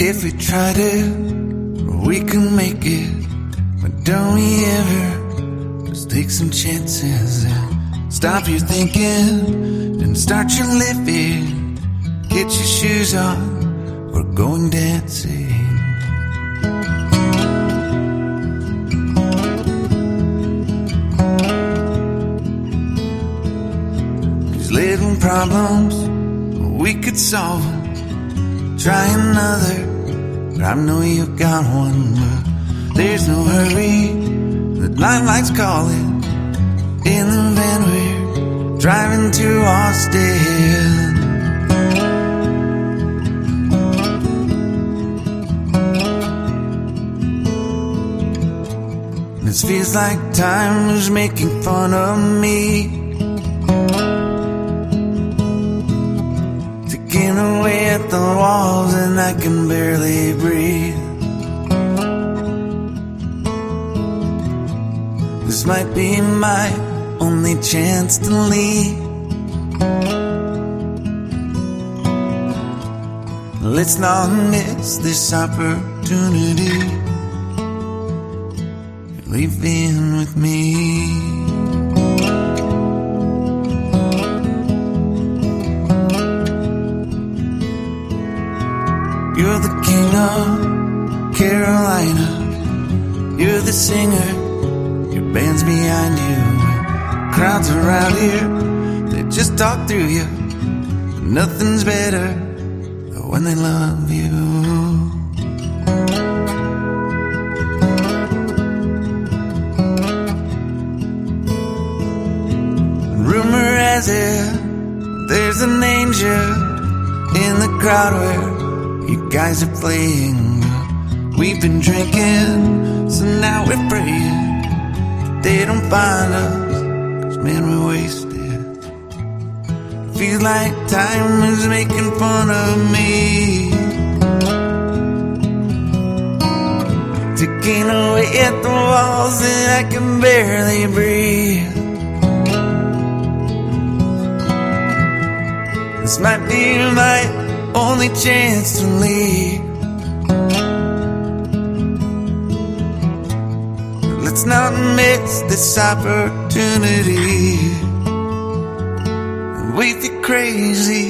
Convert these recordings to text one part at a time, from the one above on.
if we try to, we can make it. But don't we ever just take some chances and stop your thinking and start your living. Get your shoes on, we're going dancing. These little problems, we could solve them. Try another, but I know you've got one. But there's no hurry, the limelight's calling. In the van we're driving to Austin. This feels like time is making fun of me, taking away at the walls and I can barely breathe. This might be my only chance to leave. Let's not miss this opportunity. Leave in with me. You're the king of Carolina. You're the singer, your band's behind you. Crowds around here, they just talk through you. Nothing's better than when they love you. Rumor has it, there's an angel in the crowd where you guys are playing. We've been drinking, so now we're praying they don't find us, 'cause man, we're wasted. Feels like time is making fun of me, taking away at the walls and I can barely breathe. This might be my only chance to leave. Let's not miss this opportunity. We feel crazy.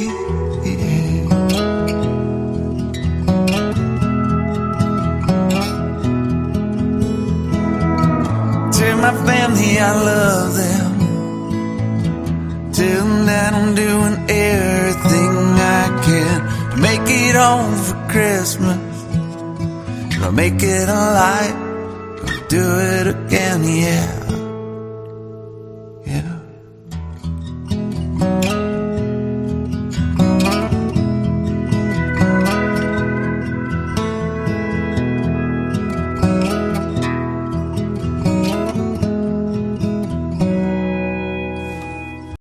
Tell my family I love them. Tell them that I'm doing everything I can to make it home for Christmas. I'll make it alive. Do it again, yeah.